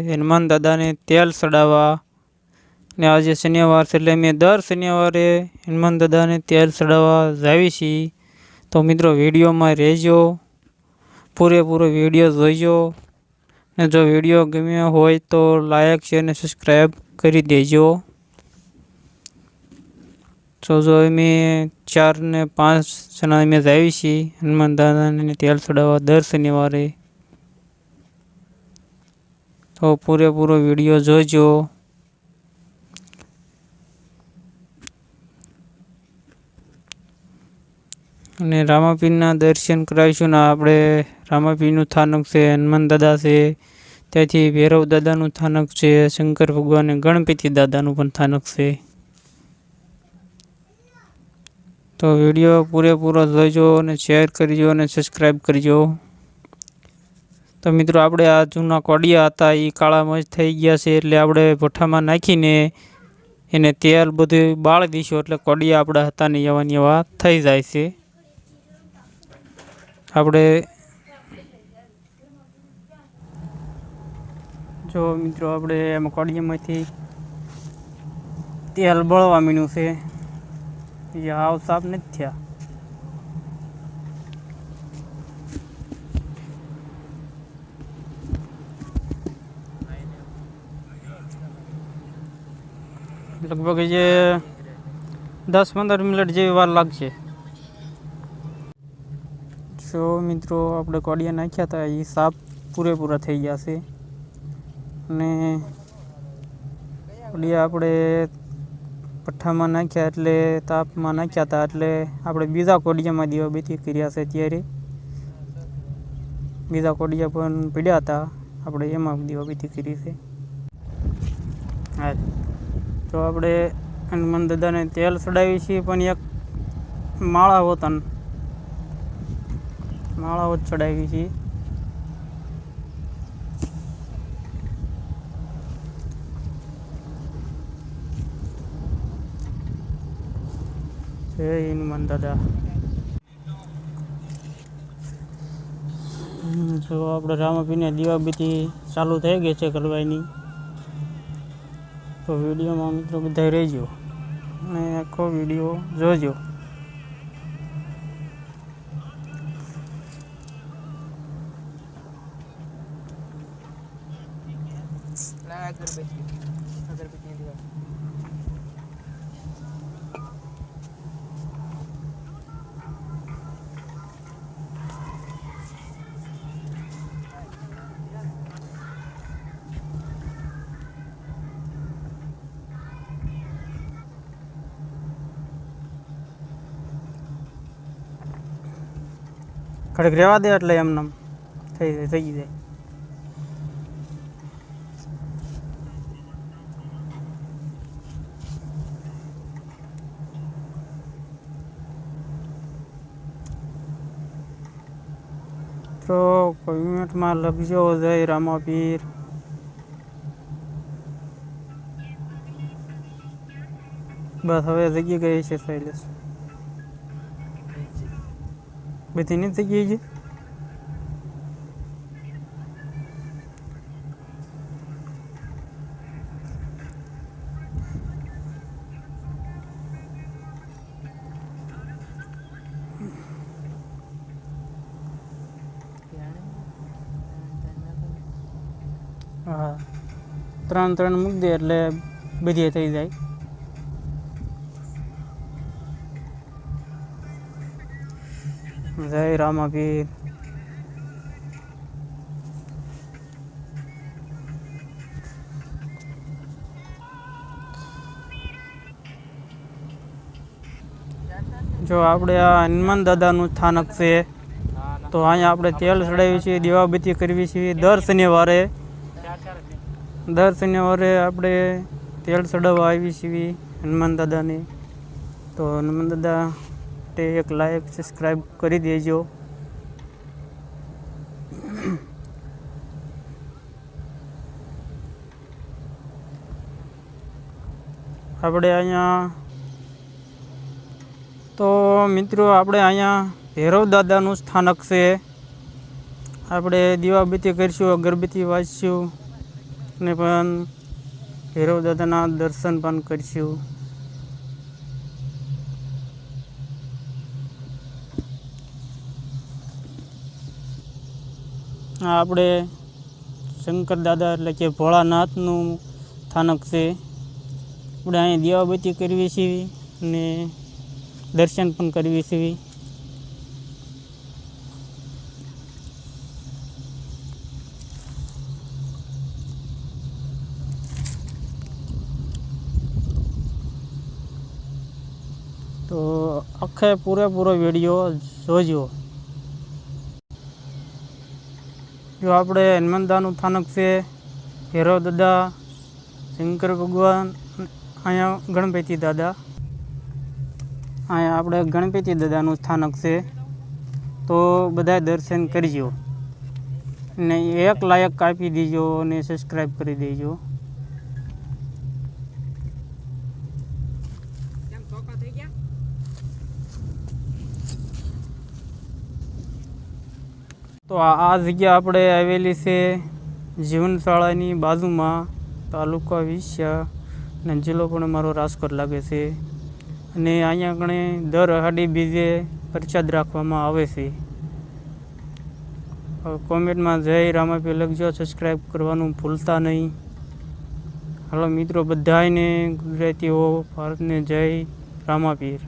હનુમાન દાદાને તેલ ચડાવવા ને આજે શનિવાર છે એટલે અમે દર શનિવારે હનુમાન દાદાને તેલ ચડાવવા જાવી છીએ। તો મિત્રો વિડીયોમાં રહેજો, પૂરેપૂરો વિડીયો જોઈજો ને જો વિડીયો ગમ્યો હોય તો લાઈક શેર ને સબસ્ક્રાઈબ કરી દેજો। જો અમે 4 ને 5 જણા અમે જાવી છીએ હનુમાન દાદાને તેલ ચડાવવા દર શનિવારે। તો પૂરેપૂરો વિડીયો જોજો। અને રામાપીરના દર્શન કરાવીશું ને આપણે રામાપીરનું સ્થાનક છે, હનુમાન દાદા છે, ત્યાંથી ભૈરવ દાદાનું સ્થાનક છે, શંકર ભગવાન ગણપતિ દાદાનું પણ સ્થાનક છે। તો વિડીયો પૂરેપૂરો જોઈજો અને શેર કરજો અને સબસ્ક્રાઈબ કરજો। તો મિત્રો આપણે આ જૂના કોડિયા હતા એ કાળામાં જ થઈ ગયા છે એટલે આપણે ભઠ્ઠામાં નાખીને એને તેલ બધું બાળી દઈશું એટલે કોડિયા આપણા હતા ને એવા થઈ જાય છે। આપણે જો મિત્રો આપણે એમાં કોડિયામાંથી તેલ બળવા મીનું છે, એ હાવ સાફ નથી થયા। લગભગ જે 10-15 મિનિટ જેવી વાર લાગશે। જો મિત્રો આપણે કોડિયા નાખ્યા હતા એ સાફ પૂરેપૂરા થઈ ગયા છે અને કોડિયા આપણે પઠ્ઠામાં નાખ્યા એટલે તાપમાં નાખ્યા હતા એટલે આપણે બીજા કોડિયામાં દીવાબત્તી કર્યા છે। ત્યારે બીજા કોડિયા પણ પડ્યા હતા આપણે એમાં દીવાબત્તી કરી છે। હા, તો આપણે હનુમાન દાદાને તેલ ચડાવીએ છીએ પણ એક માળાઓ જ ચડાવી છીએ। જય હનુમાન દાદા। જો આપણે રામાપીરને દીવાબત્તી ચાલુ થઈ ગઈ છે કરવાની। તો વિડીયોમાં મિત્રો બધા રહેજો અને આખો વિડીયો જોજો। કડક રહેવા દે એટલે એમને થઈ જાય। તો કોમેન્ટમાં લખજો જય રામાપીર। બસ હવે જગ્યા ગઈ છે શૈલેષ, બધી નથી જગ્યાએ છે। હા, 3 મૂકી દે એટલે બધી થઈ જાય। જય રામાપીર। જો આપણે આ હનુમાન દાદાનું સ્થાનક છે તો અહીંયા આપણે તેલ ચડાવીએ છીએ, દીવાબત્તી કરવી છીએ દર શનિવારે આપણે તેલ ચડાવવા આવીએ છીએ હનુમાન દાદાને। તો હનુમાન દાદા એક લાઈક સબસ્ક્રાઈબ કરી દેજો। આપણે અહીંયા તો મિત્રો આપણે અહીંયા ભૈરવ દાદાનું સ્થાનક છે। આપણે દીવાબત્તી કરીશું, અગરબત્તી વાંચશું ને પણ ભૈરવ દાદાના દર્શન પણ કરીશું. આ આપણે શંકર દાદા એટલે કે ભોળાનાથનું સ્થાનક છે. આપણે અહીંયા દીવાબત્તી કરવી છીએ અને દર્શન પણ કરવી છીએ. તો આખે પૂરેપૂરો વિડીયો જોજો. જો આપણે હનુમાનદાનું સ્થાનક છે, ભૈરવ દાદા, શંકર ભગવાન, અહીંયા ગણપતિ દાદા, અહીંયા આપણે ગણપતિ દાદાનું સ્થાનક છે. તો બધા દર્શન કરજો ને એક લાયક આપી દેજો અને સબસ્ક્રાઈબ કરી દેજો. તો આ જગ્યા આપણે આવેલી છે જીવનશાળાની બાજુમાં, તાલુકા વિછિયા અને જિલ્લો પણ અમારો રાજકોટ લાગે છે. અને અહીંયા આગળ દર અહાડી બીજે પ્રસાદ રાખવામાં આવે છે. કોમેન્ટમાં જય રામાપીર લખજો, સબસ્ક્રાઈબ કરવાનું ભૂલતા નહીં. હાલો મિત્રો, બધાને ગુજરાતીઓ ભારતને જય રામાપીર.